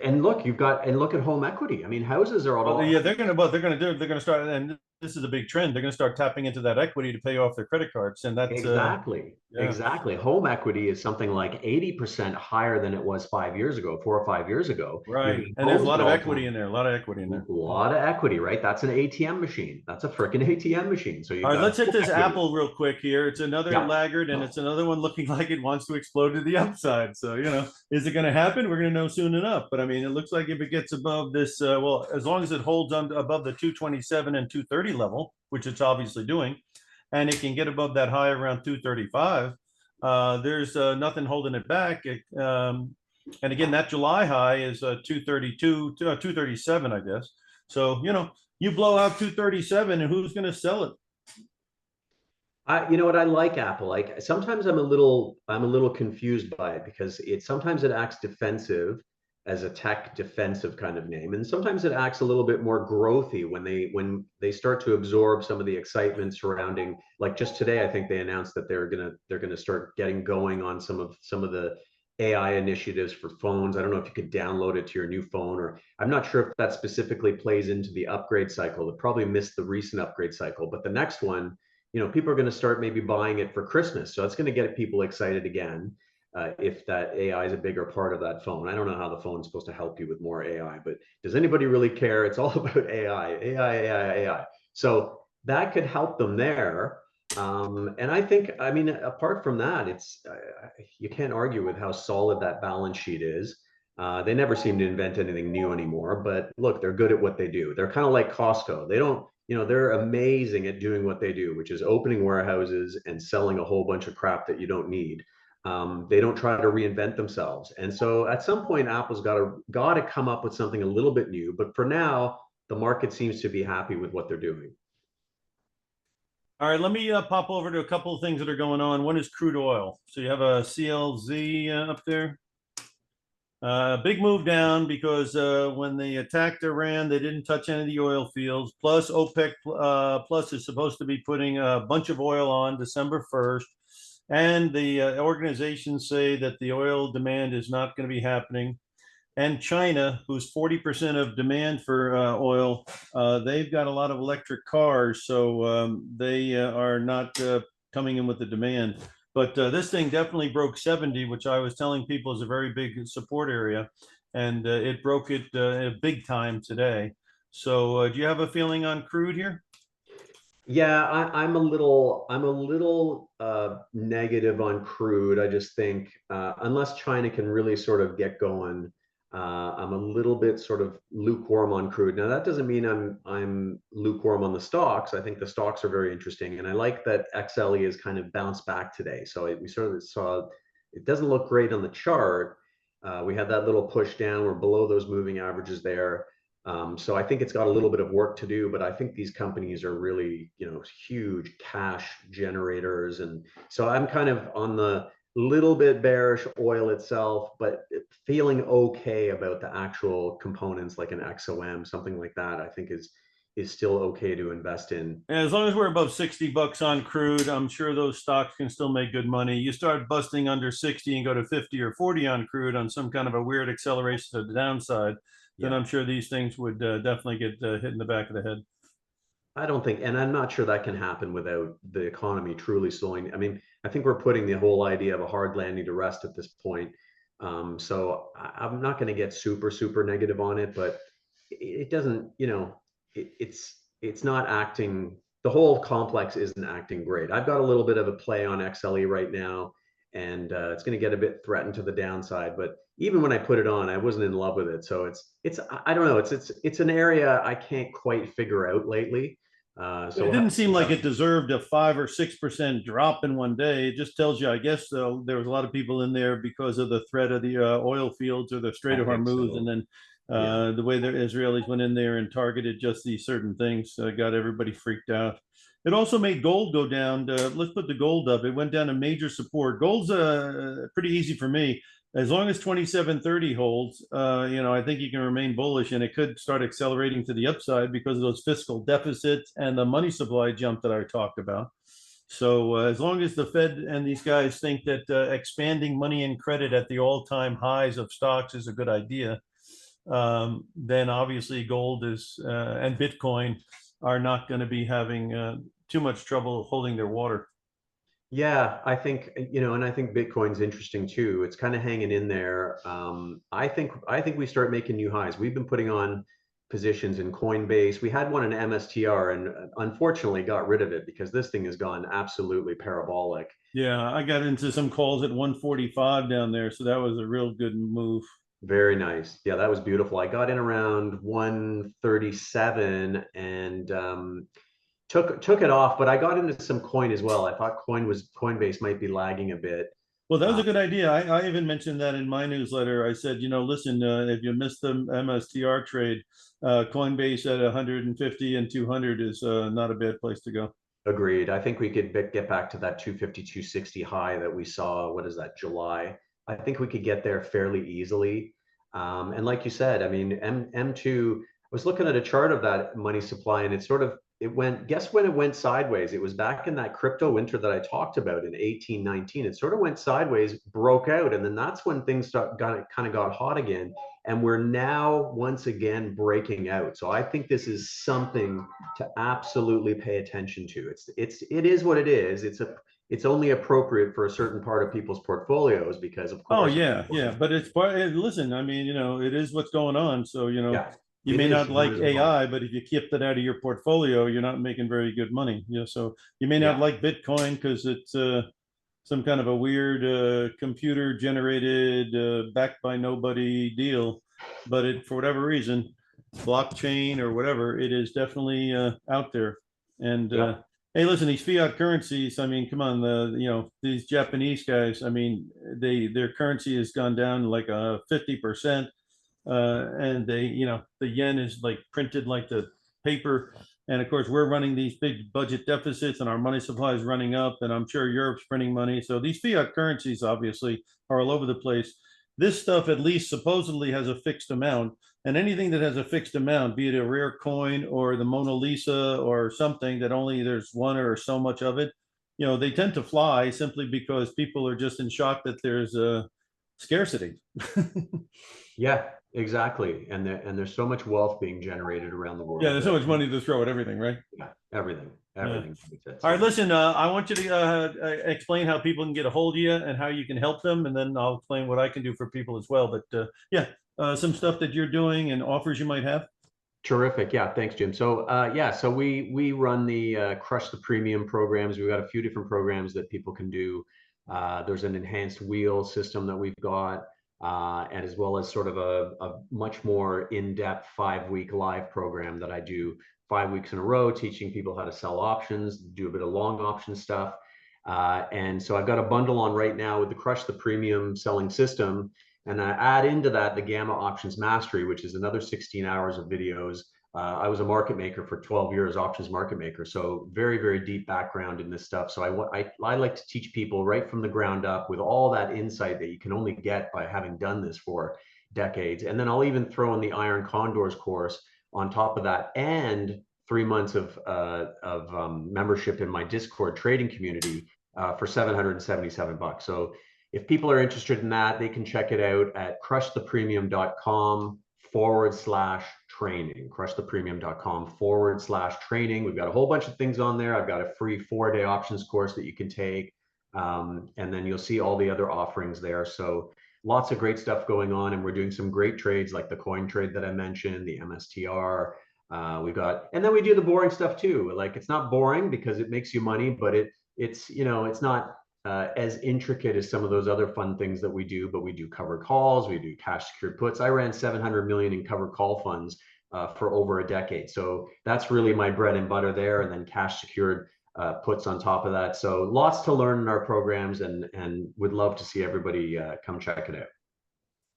and look, look at home equity. I mean, houses are Well, all. yeah, they're gonna start, and this is a big trend. They're gonna start tapping into that equity to pay off their credit cards, and that's Exactly. yeah, Exactly. Home equity is something like 80% higher than it was 5 years ago, 4 or 5 years ago. You know, right. And there's a homes lot at of all equity time. in there, a lot of equity in A there. lot of equity, right? That's an ATM machine. That's a freaking ATM machine. So All you've right, got let's hit home this equity. Apple real quick here. It's another Yeah. laggard, and it's another one looking like it wants to explode to the upside. So, is it going to happen? We're going to know soon enough. But I mean, it looks like if it gets above this, well, as long as it holds above the 227 and 230 level, which it's obviously doing, and it can get above that high around 235, there's nothing holding it back. And again, that July high is 232, 237, I guess. So, you blow out 237, and who's going to sell it? You know what? I like Apple. Like sometimes I'm a little confused by it because sometimes it acts defensive as a tech defensive kind of name, and sometimes it acts a little bit more growthy when they start to absorb some of the excitement surrounding. Like just today, I think they announced that they're gonna start getting going on some of the AI initiatives for phones. I don't know if you could download it to your new phone, or I'm not sure if that specifically plays into the upgrade cycle. It probably missed the recent upgrade cycle, but the next one, people are going to start maybe buying it for Christmas. So it's going to get people excited again if that AI is a bigger part of that phone. I don't know how the phone's supposed to help you with more AI, but does anybody really care? It's all about AI, AI, AI, AI. So that could help them there. And I mean, apart from that, you can't argue with how solid that balance sheet is. They never seem to invent anything new anymore, but look, they're good at what they do. They're kind of like Costco. They're amazing at doing what they do, which is opening warehouses and selling a whole bunch of crap that you don't need. They don't try to reinvent themselves. And so at some point, Apple's got to come up with something a little bit new. But for now, the market seems to be happy with what they're doing. All right, let me pop over to a couple of things that are going on. One is crude oil. So you have a CLZ up there. Big move down because when they attacked Iran, they didn't touch any of the oil fields. Plus, OPEC Plus is supposed to be putting a bunch of oil on December 1st. And the organizations say that the oil demand is not going to be happening. And China, who's 40% of demand for oil, they've got a lot of electric cars, so they are not coming in with the demand. But this thing definitely broke 70, which I was telling people is a very big support area, and it broke it big time today. So, do you have a feeling on crude here? Yeah, I'm a little negative on crude. I just think unless China can really sort of get going, I'm a little bit sort of lukewarm on crude. Now that doesn't mean I'm lukewarm on the stocks. I think the stocks are very interesting, and I like that XLE has kind of bounced back today. So we sort of saw it doesn't look great on the chart. We had that little push down. We're below those moving averages there. So I think it's got a little bit of work to do, but I think these companies are really, huge cash generators. And so I'm kind of on the little bit bearish oil itself, but feeling okay about the actual components like an XOM, something like that, I think is still okay to invest in. As long as we're above $60 on crude, I'm sure those stocks can still make good money. You start busting under 60 and go to 50 or 40 on crude on some kind of a weird acceleration to the downside, then Yeah. I'm sure these things would definitely get hit in the back of the head. I don't think, and I'm not sure that can happen without the economy truly slowing. I mean, I think we're putting the whole idea of a hard landing to rest at this point. So I'm not going to get super, super negative on it, but it doesn't, it's not acting, the whole complex isn't acting great. I've got a little bit of a play on XLE right now. and it's going to get a bit threatened to the downside. But even when I put it on, I wasn't in love with it. So it's I don't know. It's an area I can't quite figure out lately. So It we'll have didn't to see seem like how. it deserved a 5 or 6% drop in one day. It just tells you, I guess, there was a lot of people in there because of the threat of the oil fields or the Strait I of think Hormuz, so. and then Yeah. the way the Israelis went in there and targeted just these certain things got everybody freaked out. It also made gold go down. Let's put the gold up. It went down to major support. Gold's pretty easy for me. As long as 2730 holds, I think you can remain bullish, and it could start accelerating to the upside because of those fiscal deficits and the money supply jump that I talked about. So as long as the Fed and these guys think that expanding money and credit at the all-time highs of stocks is a good idea, then obviously gold is and Bitcoin are not going to be having too much trouble holding their water. Yeah, I think, and I think Bitcoin's interesting too. It's kind of hanging in there. I think we start making new highs. We've been putting on positions in Coinbase. We had one in MSTR and unfortunately got rid of it because this thing has gone absolutely parabolic. Yeah, I got into some calls at 145 down there, so that was a real good move. Very nice. Yeah, that was beautiful. I got in around 137 and took it off, but I got into some coin as well. I thought Coinbase might be lagging a bit. Well, that was Uh, a good idea. I even mentioned that in my newsletter. I said, listen, if you missed the MSTR trade, Coinbase at 150 and 200 is not a bad place to go. Agreed. I think we could get back to that 250, 260 high that we saw. What is that, July? I think we could get there fairly easily. And like you said, I mean, M2, I was looking at a chart of that money supply and it went, guess when it went sideways? It was back in that crypto winter that I talked about in 18, 19. It sort of went sideways, broke out, and then that's when things kind of got hot again. And we're now once again breaking out. So I think this is something to absolutely pay attention to. It is what it is. It's only appropriate for a certain part of people's portfolios because of Oh course. yeah, but it's part. Listen, I mean, it is what's going on. So Yeah, you it may is. not You might like as well. AI, but if you keep that out of your portfolio, you're not making very good money. So you may not Yeah. like Bitcoin because it's some kind of a weird computer generated, backed by nobody deal, but for whatever reason, blockchain or whatever, it is definitely out there. And Yeah. hey, listen, these fiat currencies, I mean, come on, these Japanese guys, I mean, their currency has gone down like 50%. And the yen is like printed like the paper. And of course, we're running these big budget deficits and our money supply is running up. And I'm sure Europe's printing money. So these fiat currencies obviously are all over the place. This stuff at least supposedly has a fixed amount. And anything that has a fixed amount, be it a rare coin or the Mona Lisa or something that only there's one or so much of it, they tend to fly simply because people are just in shock that there's a scarcity. Yeah, exactly. And there's so much wealth being generated around the Yeah, world there's so that much money to throw at everything, right? yeah, everything, Yeah. everything benefits. All right, So listen, I want you to explain how people can get a hold of you and how you can help them, and then I'll explain what I can do for people as well. But yeah, some stuff that you're doing and offers you might have. terrific. Yeah, thanks, Jim. So yeah, so we run the Crush the Premium programs. We've got a few different programs that people can do. There's an enhanced wheel system that we've got, and as well as sort of a much more in-depth 5-week live program that I do 5 weeks in a row, teaching people how to sell options, do a bit of long option stuff. And so I've got a bundle on right now with the Crush the Premium selling system. And I add into that the Gamma Options Mastery, which is another 16 hours of videos. I was a market maker for 12 years, options market maker. So very, very deep background in this stuff. So I like to teach people right from the ground up with all that insight that you can only get by having done this for decades. And then I'll even throw in the Iron Condors course on top of that, and 3 months of membership in my Discord trading community for $777. So if people are interested in that, they can check it out at crushthepremium.com/training. Crushthepremium.com/training. We've got a whole bunch of things on there. I've got a free 4-day options course that you can take. And then you'll see all the other offerings there. So lots of great stuff going on. And we're doing some great trades like the coin trade that I mentioned, the MSTR. And then we do the boring stuff too. Like, it's not boring because it makes you money, but it's not as intricate as some of those other fun things that we do, but we do covered calls, we do cash secured puts. I ran 700 million in covered call funds for over a decade. So that's really my bread and butter there. And then cash secured puts on top of that. So lots to learn in our programs, and would love to see everybody come check it out.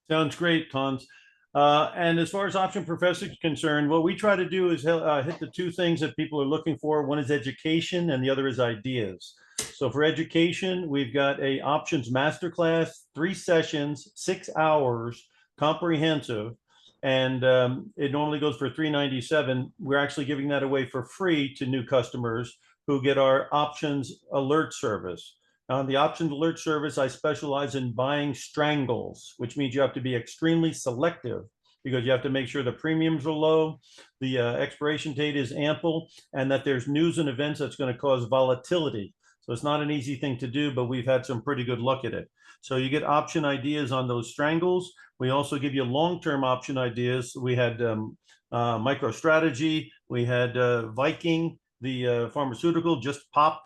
Sounds great, Hans. And as far as Option Professor is concerned, what we try to do is hit the two things that people are looking for. One is education and the other is ideas. So for education, we've got a options masterclass, 3 sessions, 6 hours, comprehensive. And it normally goes for $397. We're actually giving that away for free to new customers who get our options alert service. On the options alert service, I specialize in buying strangles, which means you have to be extremely selective because you have to make sure the premiums are low, the expiration date is ample, and that there's news and events that's going to cause volatility. So it's not an easy thing to do, but we've had some pretty good luck at it. So you get option ideas on those strangles. We also give you long-term option ideas. We had MicroStrategy, we had Viking, the pharmaceutical just popped.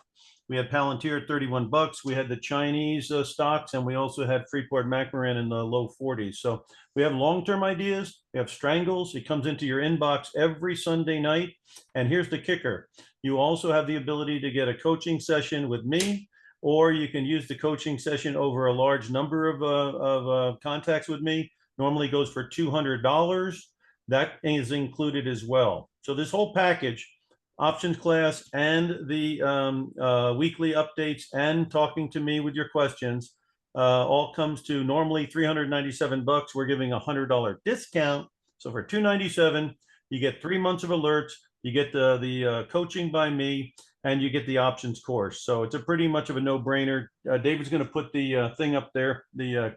We had Palantir at 31 bucks. We had the Chinese stocks, and we also had Freeport-McMoRan in the low 40s. So we have long-term ideas. We have strangles. It comes into your inbox every Sunday night. And here's the kicker. You also have the ability to get a coaching session with me, or you can use the coaching session over a large number of contacts with me. Normally goes for $200. That is included as well. So this whole package, options class and the weekly updates and talking to me with your questions, all comes to normally $397. We're giving a $100 discount. So for $297, you get 3 months of alerts, you get the coaching by me, and you get the options course. So it's a pretty much of a no-brainer. David's going to put the thing up there, the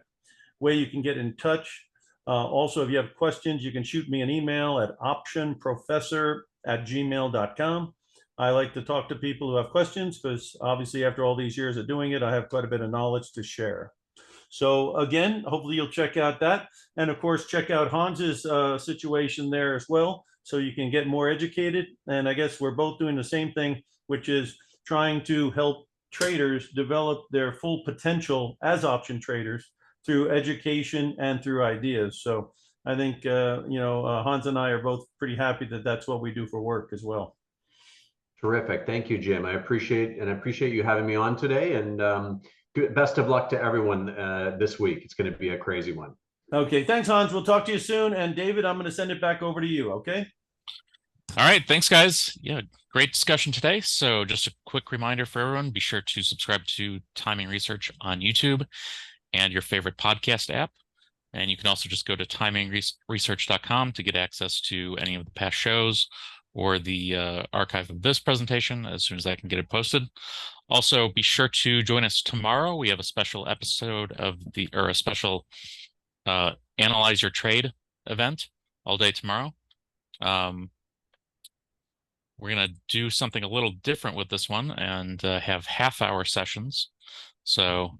way you can get in touch. Also, if you have questions, you can shoot me an email at optionprofessor@gmail.com. I like to talk to people who have questions because obviously after all these years of doing it, I have quite a bit of knowledge to share. So again, hopefully you'll check out that. And of course, check out Hans's situation there as well, so you can get more educated. And I guess we're both doing the same thing, which is trying to help traders develop their full potential as option traders through education and through ideas. So I think, Hans and I are both pretty happy that that's what we do for work as well. Terrific. Thank you, Jim. I appreciate you having me on today, and best of luck to everyone this week. It's going to be a crazy one. Okay. Thanks, Hans. We'll talk to you soon. And David, I'm going to send it back over to you. Okay. All right. Thanks, guys. Yeah, great discussion today. So just a quick reminder for everyone, be sure to subscribe to Timing Research on YouTube and your favorite podcast app. And you can also just go to TimingResearch.com to get access to any of the past shows or the archive of this presentation as soon as I can get it posted. Also, be sure to join us tomorrow. We have a special episode of a special Analyze Your Trade event all day tomorrow. We're going to do something a little different with this one and have half-hour sessions. So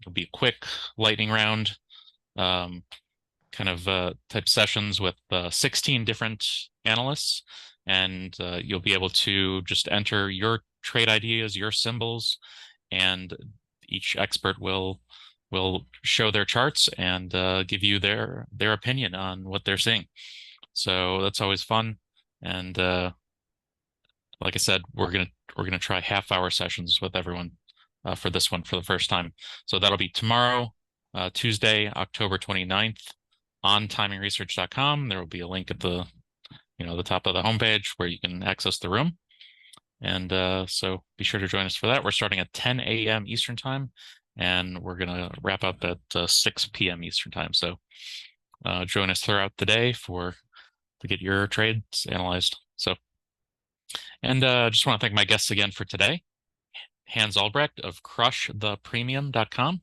it'll be a quick lightning round type sessions with 16 different analysts, and you'll be able to just enter your trade ideas, your symbols, and each expert will show their charts and give you their opinion on what they're seeing. So that's always fun. And like I said, we're gonna try half-hour sessions with everyone for this one for the first time. So that'll be tomorrow, Tuesday, October 29th, on TimingResearch.com. There will be a link at the top of the homepage where you can access the room. And so be sure to join us for that. We're starting at 10 a.m. Eastern time, and we're gonna wrap up at 6 p.m. Eastern time. So join us throughout the day to get your trades analyzed. So, and just want to thank my guests again for today. Hans Albrecht of CrushThePremium.com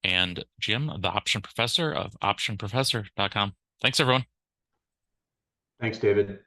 and Jim, the Option Professor of OptionProfessor.com. Thanks, everyone. Thanks, David.